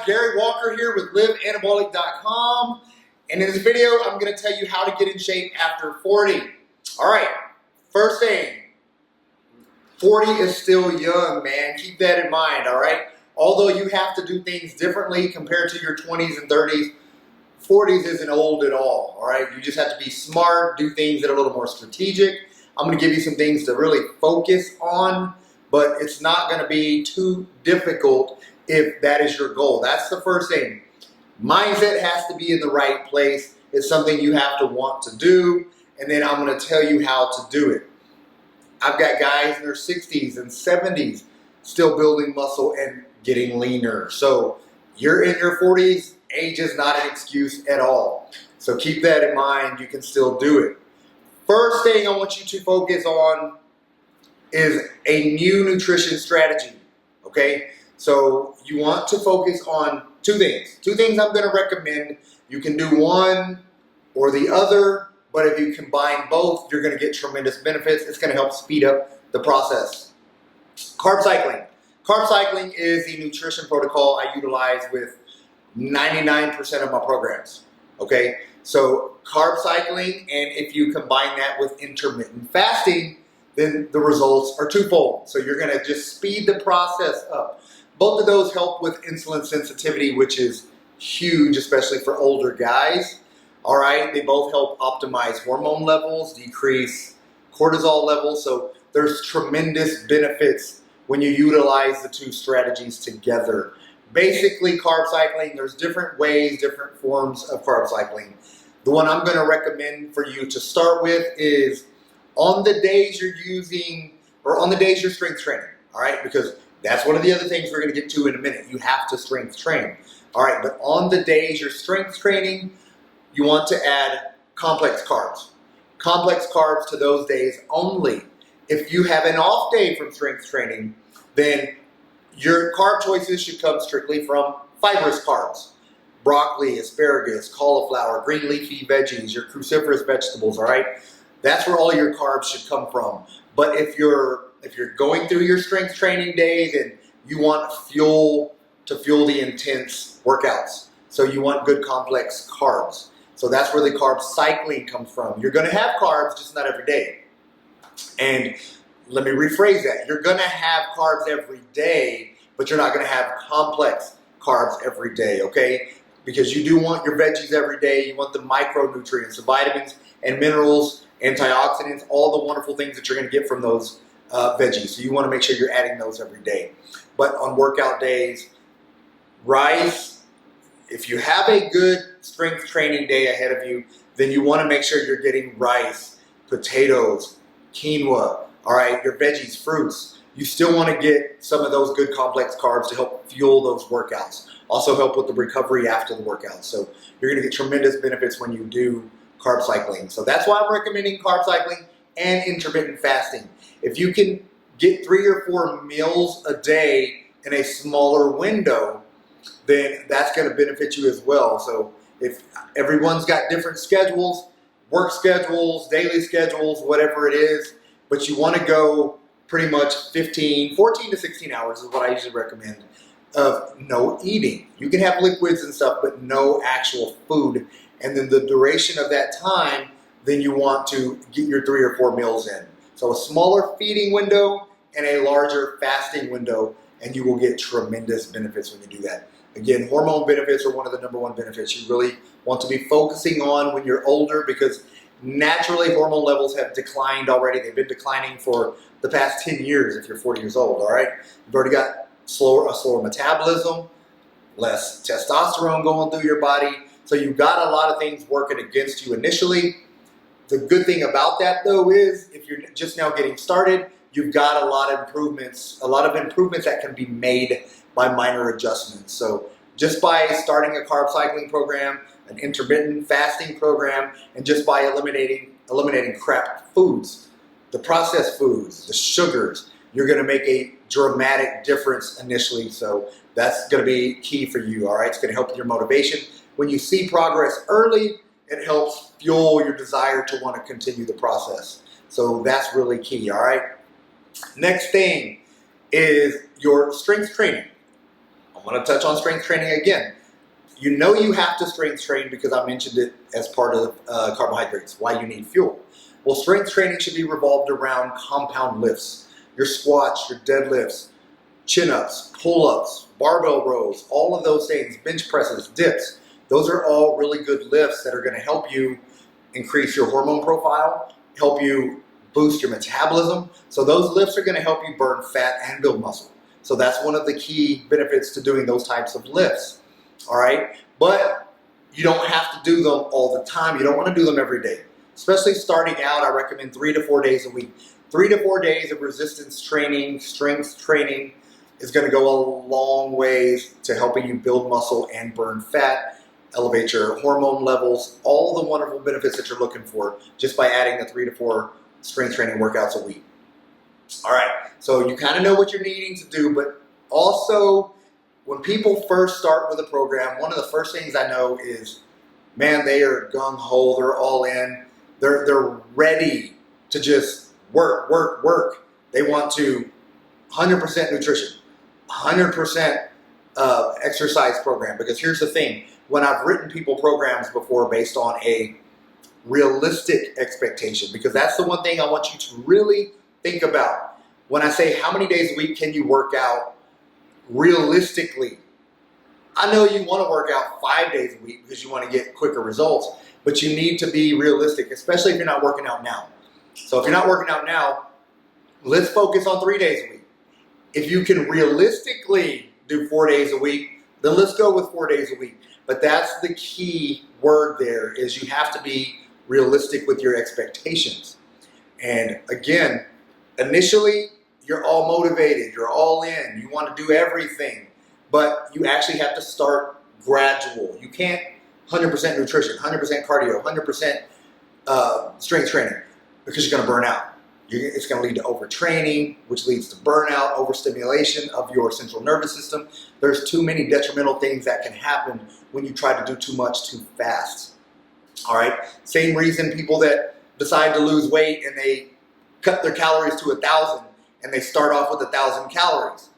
Gary Walker here with liveanabolic.com, and in this video I'm going to tell you how to get in shape after 40. Alright, first thing, 40 is still young, man. Keep that in mind, alright? Although you have to do things differently compared to your 20s and 30s, 40s isn't old at all, alright? You just have to be smart, do things that are a little more strategic. I'm going to give you some things to really focus on, but it's not going to be too difficult if that is your goal. That's the first thing. Mindset has to be in the right place. It's something you have to want to do, and then I'm going to tell you how to do it. I've got guys in their 60s and 70s still building muscle and getting leaner. So you're in your 40s, age is not an excuse at all. So keep that in mind, you can still do it. First thing I want you to focus on is a new nutrition strategy, okay? So you want to focus on two things. Two things I'm going to recommend. You can do one or the other, but if you combine both, you're going to get tremendous benefits. It's going to help speed up the process. Carb cycling. Carb cycling is the nutrition protocol I utilize with 99% of my programs, okay? So carb cycling, and if you combine that with intermittent fasting, then the results are twofold. So you're going to just speed the process up. Both of those help with insulin sensitivity, which is huge, especially for older guys. All right, they both help optimize hormone levels, decrease cortisol levels. So there's tremendous benefits when you utilize the two strategies together. Basically, carb cycling, there's different ways, different forms of carb cycling. The one I'm going to recommend for you to start with is on the days you're using, or on the days you're strength training, all right? Because that's one of the other things we're going to get to in a minute. You have to strength train, all right? But on the days you're strength training, you want to add complex carbs. Complex carbs to those days only. If you have an off day from strength training, then your carb choices should come strictly from fibrous carbs. Broccoli, asparagus, cauliflower, green leafy veggies, your cruciferous vegetables, all right? That's where all your carbs should come from. But if you're going through your strength training day, then you want fuel to fuel the intense workouts. So you want good complex carbs. So that's where the carb cycling comes from. You're going to have carbs, just not every day. And let me rephrase that. You're going to have carbs every day, but you're not going to have complex carbs every day, okay? Because you do want your veggies every day. You want the micronutrients, the vitamins and minerals, antioxidants, all the wonderful things that you're going to get from those veggies. So you want to make sure you're adding those every day. But on workout days, rice, if you have a good strength training day ahead of you, then you want to make sure you're getting rice, potatoes, quinoa, all right, your veggies, fruits. You still want to get some of those good complex carbs to help fuel those workouts. Also help with the recovery after the workout. So you're going to get tremendous benefits when you do carb cycling. So that's why I'm recommending carb cycling and intermittent fasting. If you can get 3 or 4 meals a day in a smaller window, then that's going to benefit you as well. So if everyone's got different schedules, work schedules, daily schedules, whatever it is, but you want to go pretty much 14 to 16 hours is what I usually recommend of no eating. You can have liquids and stuff, but no actual food. And then the duration of that time, then you want to get your 3 or 4 meals in. So a smaller feeding window and a larger fasting window, and you will get tremendous benefits when you do that. Again, hormone benefits are one of the #1 benefits you really want to be focusing on when you're older, because naturally hormone levels have declined already. They've been declining for the past 10 years if you're 40 years old, all right? You've already got a slower metabolism, less testosterone going through your body. So you've got a lot of things working against you initially. The good thing about that though is if you're just now getting started, you've got a lot of improvements that can be made by minor adjustments. So just by starting a carb cycling program, an intermittent fasting program, and just by eliminating crap foods, the processed foods, the sugars, you're going to make a dramatic difference initially. So that's going to be key for you, all right? It's going to help with your motivation. When you see progress early, it helps fuel your desire to want to continue the process. So that's really key, all right? Next thing is your strength training. I'm going to touch on strength training again. You know you have to strength train because I mentioned it as part of carbohydrates, why you need fuel. Well, strength training should be revolved around compound lifts. Your squats, your deadlifts, chin-ups, pull-ups, barbell rows, all of those things, bench presses, dips. Those are all really good lifts that are going to help you increase your hormone profile, help you boost your metabolism. So those lifts are going to help you burn fat and build muscle. So that's one of the key benefits to doing those types of lifts. All right, but you don't have to do them all the time. You don't want to do them every day. Especially starting out, I recommend 3 to 4 days a week. 3 to 4 days of resistance training, strength training is going to go a long ways to helping you build muscle and burn fat, elevate your hormone levels, all the wonderful benefits that you're looking for just by adding the 3 to 4 strength training workouts a week. All right, so you kind of know what you're needing to do, but also when people first start with a program, one of the first things I know is, man, they are gung-ho, they're all in, they're ready to just work. They want to 100% nutrition, 100% exercise program, because here's the thing, when I've written people programs before based on a realistic expectation, because that's the one thing I want you to really think about. When I say how many days a week can you work out realistically, I know you want to work out 5 days a week because you want to get quicker results, but you need to be realistic, especially if you're not working out now. So if you're not working out now, let's focus on 3 days a week. If you can realistically do 4 days a week, then let's go with 4 days a week. But that's the key word there, is you have to be realistic with your expectations. And again, initially, you're all motivated, you're all in, you want to do everything, but you actually have to start gradual. You can't 100% nutrition, 100% cardio, 100% strength training, because you're going to burn out. It's going to lead to overtraining, which leads to burnout, overstimulation of your central nervous system. There's too many detrimental things that can happen when you try to do too much too fast. All right. Same reason people that decide to lose weight and they cut their calories to 1,000 and they start off with 1,000 calories.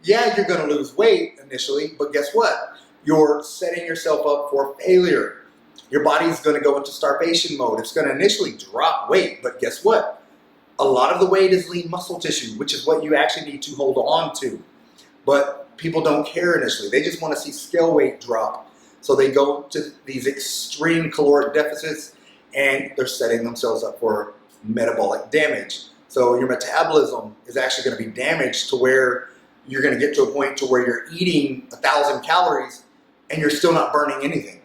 Yeah, you're going to lose weight initially, but guess what? You're setting yourself up for failure. Your body's going to go into starvation mode. It's going to initially drop weight, but guess what? A lot of the weight is lean muscle tissue, which is what you actually need to hold on to. But people don't care initially. They just want to see scale weight drop. So they go to these extreme caloric deficits and they're setting themselves up for metabolic damage. So your metabolism is actually going to be damaged to where you're going to get to a point to where you're eating 1,000 calories and you're still not burning anything.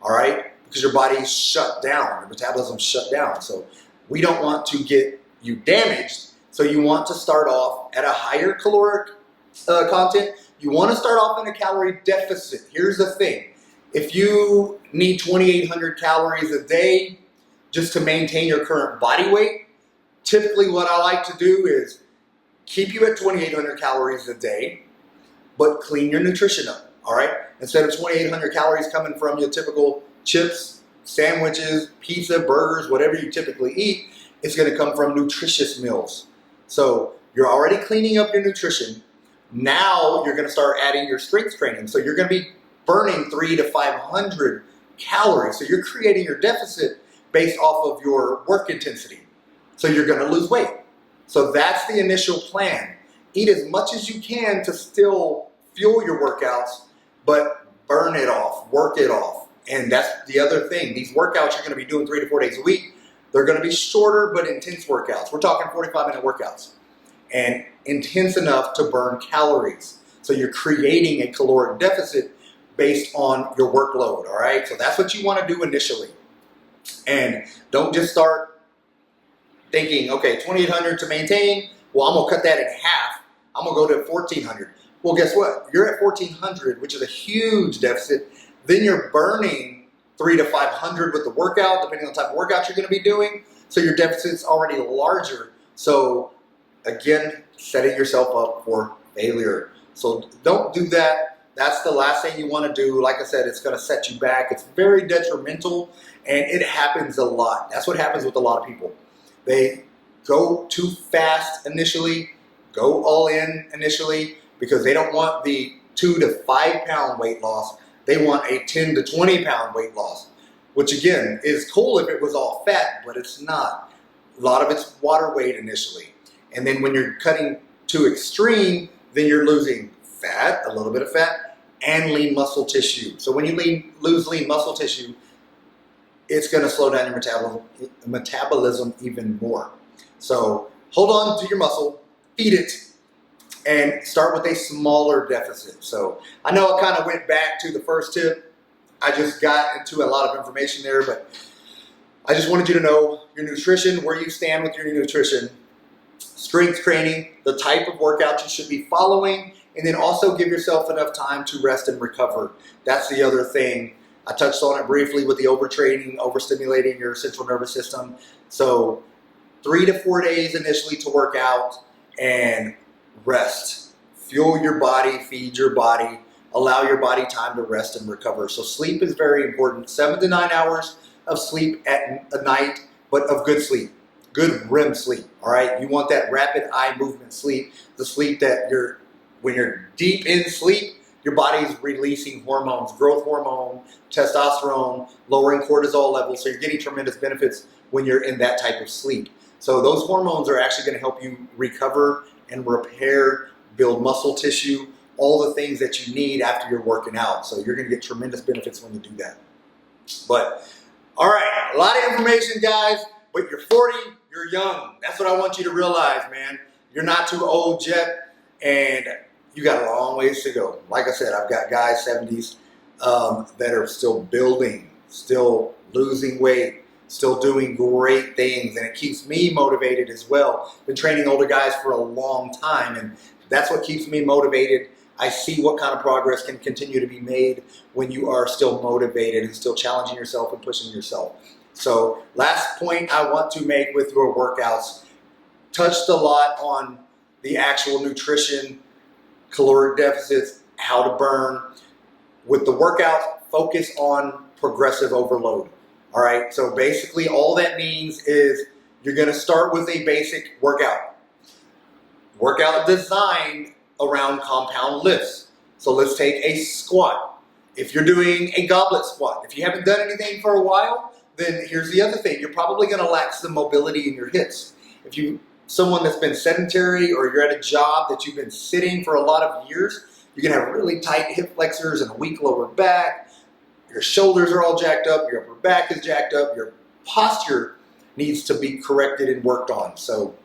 All right? Because your body's shut down. Your metabolism's shut down. So we don't want to get you damaged, so you want to start off at a higher caloric content. You want to start off in a calorie deficit. Here's the thing. If you need 2,800 calories a day just to maintain your current body weight, typically what I like to do is keep you at 2,800 calories a day, but clean your nutrition up, all right? Instead of 2,800 calories coming from your typical chips, sandwiches, pizza, burgers, whatever you typically eat, it's going to come from nutritious meals. So you're already cleaning up your nutrition. Now you're going to start adding your strength training. So you're going to be burning 300 to 500 calories. So you're creating your deficit based off of your work intensity. So you're going to lose weight. So that's the initial plan. Eat as much as you can to still fuel your workouts, but burn it off, work it off. And that's the other thing. These workouts you're going to be doing 3 to 4 days a week, they're going to be shorter but intense workouts. We're talking 45-minute workouts and intense enough to burn calories. So you're creating a caloric deficit based on your workload, all right? So that's what you want to do initially. And don't just start thinking, okay, 2,800 to maintain. Well, I'm going to cut that in half. I'm going to go to 1,400. Well, guess what? You're at 1,400, which is a huge deficit. Then you're burning 300 to 500 with the workout, depending on the type of workout you're going to be doing. So your deficit's already larger. So again, setting yourself up for failure. So don't do that. That's the last thing you want to do. Like I said, it's going to set you back. It's very detrimental, and it happens a lot. That's what happens with a lot of people. They go too fast initially, go all in initially, because they don't want the 2 to 5 pound weight loss. They want a 10 to 20 pound weight loss, which again is cool if it was all fat, but it's not. A lot of it's water weight initially. And then when you're cutting to extreme, then you're losing fat, a little bit of fat, and lean muscle tissue. So when you lose lean muscle tissue, it's going to slow down your metabolism even more. So hold on to your muscle, feed it, and start with a smaller deficit. So I know I kind of went back to the first tip. I just got into a lot of information there, but I just wanted you to know your nutrition, where you stand with your nutrition, strength training, the type of workout you should be following, and then also give yourself enough time to rest and recover. That's the other thing. I touched on it briefly with the overtraining, overstimulating your central nervous system. So 3 to 4 days initially to work out and rest. Fuel your body, feed your body, allow your body time to rest and recover. So sleep is very important. 7 to 9 hours of sleep at a night, but of good sleep, good REM sleep, all right? You want that rapid eye movement sleep, the sleep that when you're deep in sleep, your body's releasing hormones, growth hormone, testosterone, lowering cortisol levels, so you're getting tremendous benefits when you're in that type of sleep. So those hormones are actually going to help you recover and repair, build muscle tissue, all the things that you need after you're working out. So you're going to get tremendous benefits when you do that. But, all right, a lot of information, guys, but you're 40, you're young. That's what I want you to realize, man. You're not too old yet, and you got a long ways to go. Like I said, I've got guys, 70s, that are still building, still losing weight, still doing great things, and it keeps me motivated as well. Been training older guys for a long time, and that's what keeps me motivated. I see what kind of progress can continue to be made when you are still motivated and still challenging yourself and pushing yourself. So last point I want to make with your workouts, touched a lot on the actual nutrition, caloric deficits, how to burn. With the workout, focus on progressive overload. All right, so basically all that means is you're gonna start with a basic workout. Workout designed around compound lifts. So let's take a squat. If you're doing a goblet squat, if you haven't done anything for a while, then here's the other thing. You're probably gonna lack some mobility in your hips. If you someone that's been sedentary or you're at a job that you've been sitting for a lot of years, you're gonna have really tight hip flexors and a weak lower back. Your shoulders are all jacked up, your upper back is jacked up, your posture needs to be corrected and worked on. So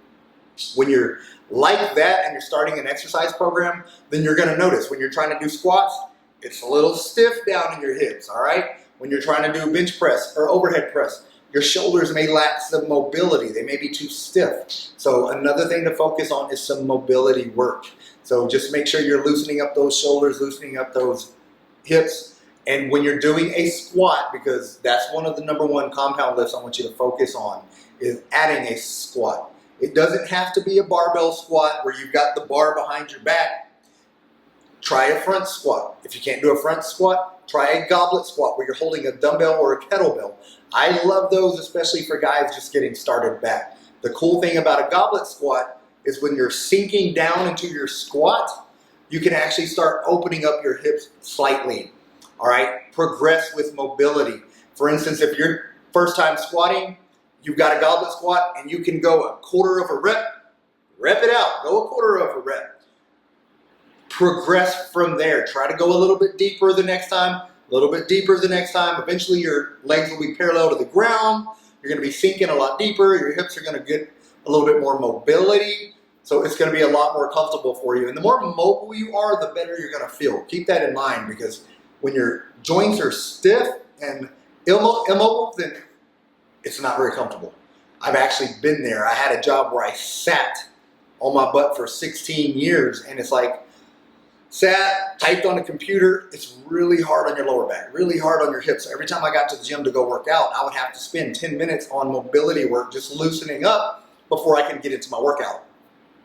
when you're like that and you're starting an exercise program, then you're gonna notice when you're trying to do squats, it's a little stiff down in your hips, all right? When you're trying to do bench press or overhead press, your shoulders may lack some mobility. They may be too stiff. So another thing to focus on is some mobility work. So just make sure you're loosening up those shoulders, loosening up those hips. And when you're doing a squat, because that's one of the #1 compound lifts I want you to focus on, is adding a squat. It doesn't have to be a barbell squat where you've got the bar behind your back. Try a front squat. If you can't do a front squat, try a goblet squat where you're holding a dumbbell or a kettlebell. I love those, especially for guys just getting started back. The cool thing about a goblet squat is when you're sinking down into your squat, you can actually start opening up your hips slightly. All right, progress with mobility. For instance, if you're first time squatting, you've got a goblet squat and you can go a quarter of a rep it out, go a quarter of a rep. Progress from there. Try to go a little bit deeper the next time, a little bit deeper the next time. Eventually your legs will be parallel to the ground. You're gonna be sinking a lot deeper. Your hips are gonna get a little bit more mobility. So it's gonna be a lot more comfortable for you. And the more mobile you are, the better you're gonna feel. Keep that in mind, because when your joints are stiff and immobile, then it's not very comfortable. I've actually been there. I had a job where I sat on my butt for 16 years, and it's like, sat, typed on a computer, it's really hard on your lower back, really hard on your hips. So every time I got to the gym to go work out, I would have to spend 10 minutes on mobility work, just loosening up before I can get into my workout.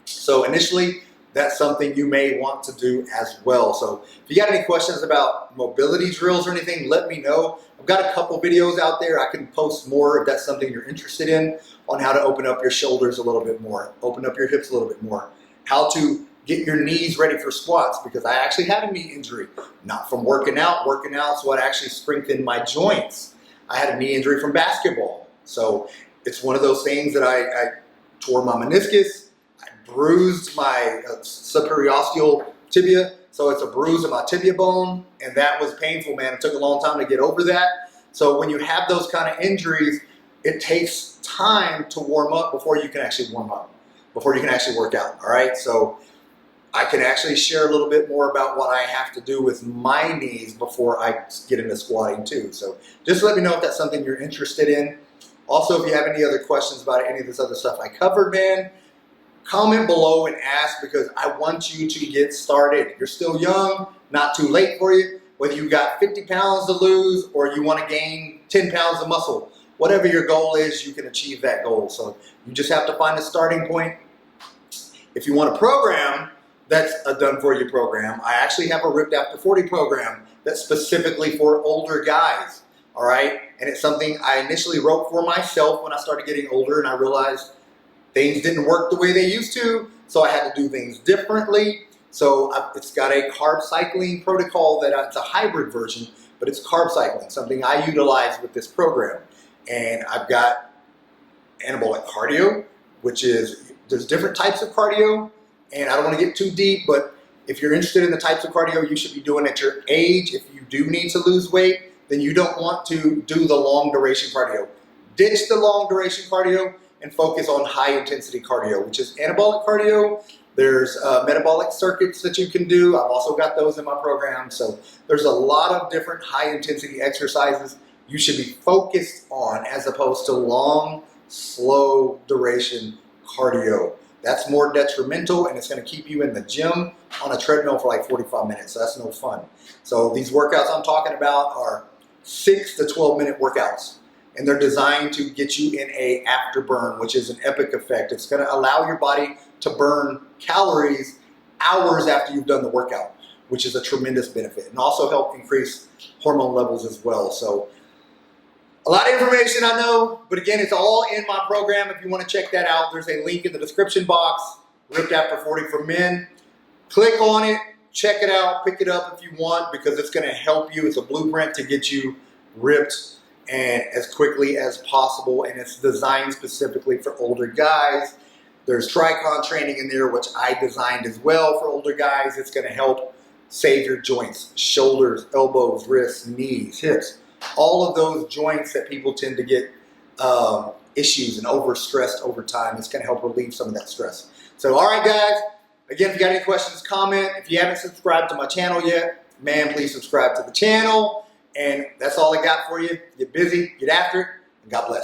So initially, that's something you may want to do as well. So if you got any questions about mobility drills or anything, let me know. I've got a couple videos out there. I can post more if that's something you're interested in, on how to open up your shoulders a little bit more, open up your hips a little bit more, how to get your knees ready for squats, because I actually had a knee injury, not from working out. Working out is what actually strengthened my joints. I had a knee injury from basketball. So it's one of those things that I tore my meniscus, I bruised my subperiosteal tibia. So it's a bruise in my tibia bone, and that was painful, man. It took a long time to get over that. So when you have those kind of injuries, it takes time to warm up before you can actually warm up, before you can actually work out, all right? So I can actually share a little bit more about what I have to do with my knees before I get into squatting too. So just let me know if that's something you're interested in. Also, if you have any other questions about any of this other stuff I covered, man, comment below and ask, because I want you to get started. You're still young, not too late for you. Whether you got 50 pounds to lose or you want to gain 10 pounds of muscle, whatever your goal is, you can achieve that goal. So you just have to find a starting point. If you want a program that's a done-for-you program, I actually have a Ripped After 40 program that's specifically for older guys, all right? And it's something I initially wrote for myself when I started getting older, and I realized things didn't work the way they used to, so I had to do things differently. So it's got a carb cycling protocol that it's a hybrid version, but it's carb cycling, something I utilize with this program. And I've got anabolic cardio, which is, there's different types of cardio, and I don't want to get too deep, but if you're interested in the types of cardio you should be doing at your age, if you do need to lose weight, then you don't want to do the long duration cardio. Ditch the long duration cardio and focus on high intensity cardio, which is anabolic cardio. There's metabolic circuits that you can do. I've also got those in my program. So there's a lot of different high intensity exercises you should be focused on, as opposed to long, slow duration cardio. That's more detrimental, and it's going to keep you in the gym on a treadmill for like 45 minutes. So that's no fun. So these workouts I'm talking about are 6 to 12 minute workouts, and they're designed to get you in a afterburn, which is an epic effect. It's going to allow your body to burn calories hours after you've done the workout, which is a tremendous benefit, and also help increase hormone levels as well. So a lot of information, I know, but again, it's all in my program. If you want to check that out, there's a link in the description box, Ripped After 40 for Men. Click on it, check it out, pick it up if you want, because it's going to help you. It's a blueprint to get you ripped and as quickly as possible, and it's designed specifically for older guys. There's Tricon training in there, which I designed as well for older guys. It's going to help save your joints, shoulders, elbows, wrists, knees, hips. All of those joints that people tend to get issues and overstressed over time. It's going to help relieve some of that stress. So, all right, guys. Again, if you got any questions, comment. If you haven't subscribed to my channel yet, man, please subscribe to the channel. And that's all I got for you. Get busy, get after it, and God bless.